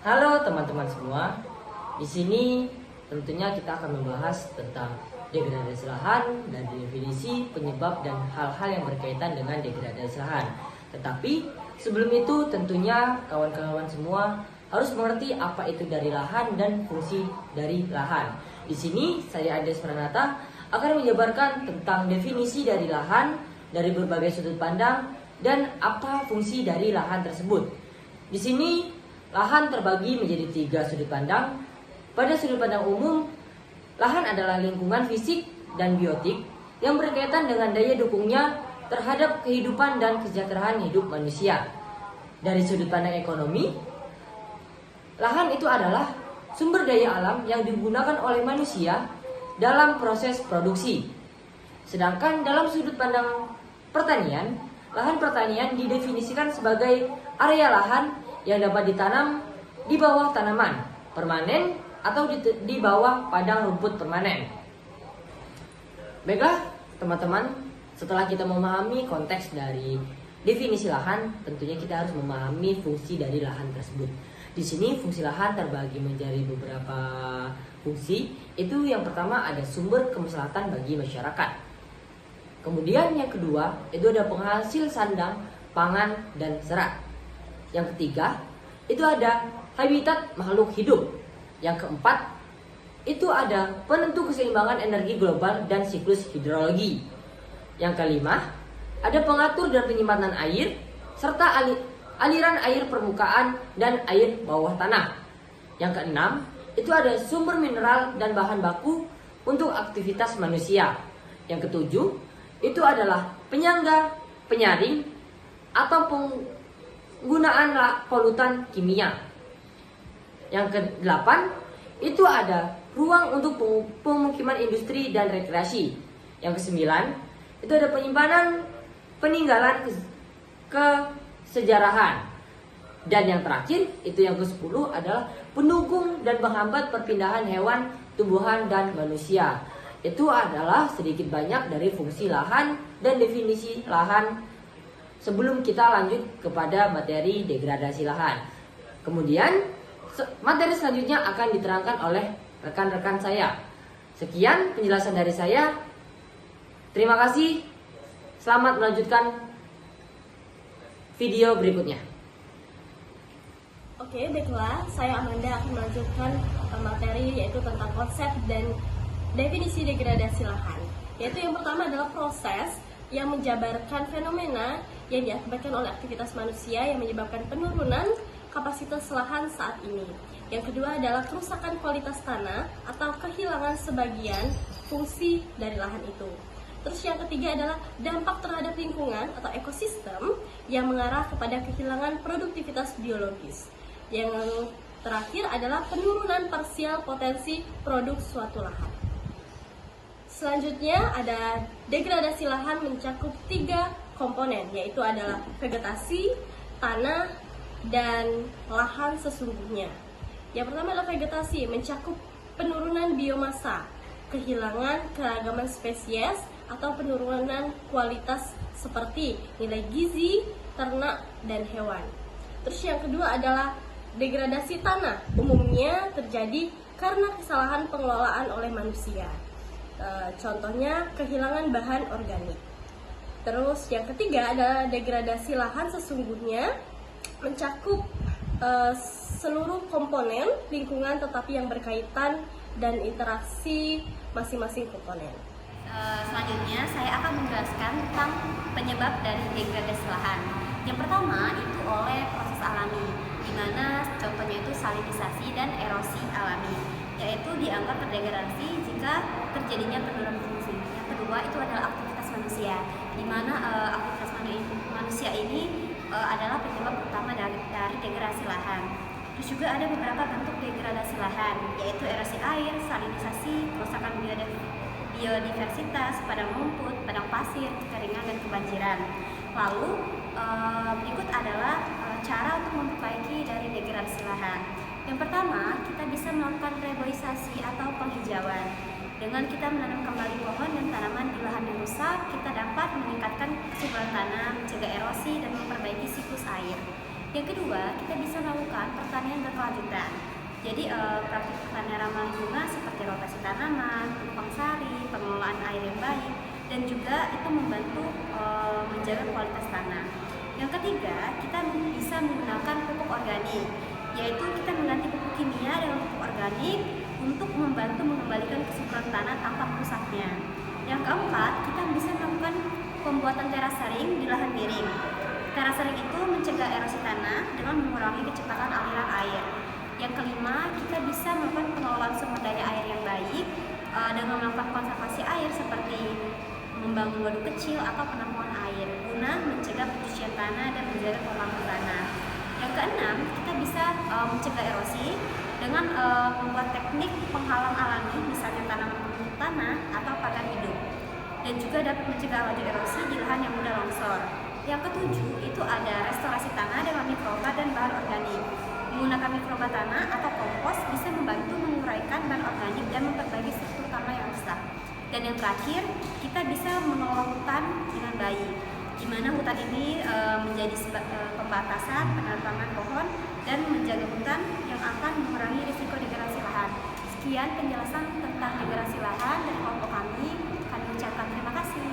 Halo teman-teman semua. Di sini tentunya kita akan membahas tentang degradasi lahan dan definisi, penyebab dan hal-hal yang berkaitan dengan degradasi lahan. Tetapi sebelum itu tentunya kawan-kawan semua harus mengerti apa itu dari lahan dan fungsi dari lahan. Di sini saya Ades Pranata akan menjabarkan tentang definisi dari lahan dari berbagai sudut pandang dan apa fungsi dari lahan tersebut. Di sini lahan terbagi menjadi 3 sudut pandang. Pada sudut pandang umum, lahan adalah lingkungan fisik dan biotik yang berkaitan dengan daya dukungnya terhadap kehidupan dan kesejahteraan hidup manusia. Dari sudut pandang ekonomi, lahan itu adalah sumber daya alam yang digunakan oleh manusia dalam proses produksi. Sedangkan dalam sudut pandang pertanian, lahan pertanian didefinisikan sebagai area lahan yang dapat ditanam di bawah tanaman permanen atau di bawah padang rumput permanen. Baiklah teman-teman, setelah kita memahami konteks dari definisi lahan, tentunya kita harus memahami fungsi dari lahan tersebut. Di sini fungsi lahan terbagi menjadi beberapa fungsi. Itu yang pertama ada sumber kemaslahatan bagi masyarakat. Kemudian yang kedua itu ada penghasil sandang, pangan, dan serat. Yang ketiga, itu ada habitat makhluk hidup. Yang keempat, itu ada penentu keseimbangan energi global dan siklus hidrologi. Yang kelima, ada pengatur dan penyimpanan air, serta aliran air permukaan dan air bawah tanah. Yang keenam, itu ada sumber mineral dan bahan baku untuk aktivitas manusia. Yang ketujuh, itu adalah penyangga, penyaring, atau penggunaan polutan kimia. Yang ke-8 itu ada ruang untuk pemukiman industri dan rekreasi. Yang ke-9 itu ada penyimpanan peninggalan kesejarahan. Dan yang terakhir itu yang ke-10 adalah pendukung dan menghambat perpindahan hewan, tumbuhan, dan manusia. Itu adalah sedikit banyak dari fungsi lahan dan definisi lahan sebelum kita lanjut kepada materi degradasi lahan. Kemudian materi selanjutnya akan diterangkan oleh rekan-rekan saya. Sekian penjelasan dari saya. Terima kasih. Selamat melanjutkan video berikutnya. Oke, baiklah. Saya Amanda akan melanjutkan materi yaitu tentang konsep dan definisi degradasi lahan. Yaitu yang pertama adalah proses yang menjabarkan fenomena yang diakibatkan oleh aktivitas manusia yang menyebabkan penurunan kapasitas lahan saat ini. Yang kedua adalah kerusakan kualitas tanah atau kehilangan sebagian fungsi dari lahan itu. Terus yang ketiga adalah dampak terhadap lingkungan atau ekosistem yang mengarah kepada kehilangan produktivitas biologis. Yang terakhir adalah penurunan parsial potensi produk suatu lahan. Selanjutnya ada degradasi lahan mencakup 3 komponen, yaitu adalah vegetasi, tanah, dan lahan sesungguhnya. Yang pertama adalah vegetasi, mencakup penurunan biomasa, kehilangan keragaman spesies, atau penurunan kualitas seperti nilai gizi, ternak, dan hewan. Terus yang kedua adalah degradasi tanah, umumnya terjadi karena kesalahan pengelolaan oleh manusia. Contohnya kehilangan bahan organik. Terus yang ketiga adalah degradasi lahan sesungguhnya, mencakup seluruh komponen lingkungan tetapi yang berkaitan dan interaksi masing-masing komponen. Selanjutnya saya akan menjelaskan tentang penyebab dari degradasi lahan. Yang pertama itu oleh proses alami, di mana contohnya itu salinisasi dan erosi alami, yaitu dianggap terdegradasi jika terjadinya penurunan fungsi. Yang kedua itu adalah aktivitas manusia, di mana aktivitas manusia ini adalah penyebab utama dari degradasi lahan. Terus juga ada beberapa bentuk degradasi lahan, yaitu erosi air, salinisasi, kerusakan biodiversitas, padang rumput, padang pasir, kekeringan, dan kebanjiran. Lalu berikut adalah cara untuk memperbaiki dari degradasi lahan. Yang pertama, kita bisa melakukan reboisasi atau penghijauan. Dengan kita menanam kembali pohon dan tanaman di lahan yang rusak, kita dapat meningkatkan kesuburan tanah, mencegah erosi, dan memperbaiki siklus air. Yang kedua, kita bisa melakukan pertanian yang berkelanjutan. Jadi praktik pertanian ramah lingkungan seperti rotasi tanaman, tumpang sari, pengelolaan air yang baik, dan juga itu membantu menjaga kualitas tanah. Yang ketiga, kita bisa menggunakan pupuk organik, yaitu kita mengganti pupuk kimia dengan pupuk organik untuk membantu mengembalikan kesuburan tanah tanpa merusaknya. Yang keempat, kita bisa melakukan pembuatan terasering di lahan miring. Terasering itu mencegah erosi tanah dengan mengurangi kecepatan aliran air. Yang kelima, kita bisa melakukan pengelolaan sumber daya air yang baik dengan melakukan konservasi air seperti membangun waduk kecil atau penampungan air guna mencegah pencucian tanah dan menjaga kelembapan tanah. Yang keenam, kita bisa mencegah erosi dengan membuat teknik penghalang alami, misalnya tanaman penutup tanah atau pagar hidup, dan juga dapat mencegah laju erosi di lahan yang mudah longsor. Yang ketujuh, itu ada restorasi tanah dengan mikroba dan bahan organik. Menggunakan mikroba tanah atau kompos bisa membantu menguraikan bahan organik dan memperbaiki struktur tanah yang rusak. Dan yang terakhir, kita bisa mengelola hutan dengan baik, di mana hutan ini menjadi pembatasan penanaman pohon dan menjaga hutan yang akan mengurangi risiko degradasi lahan. Sekian penjelasan tentang degradasi lahan dari kelompok kami. Kami ucapkan terima kasih.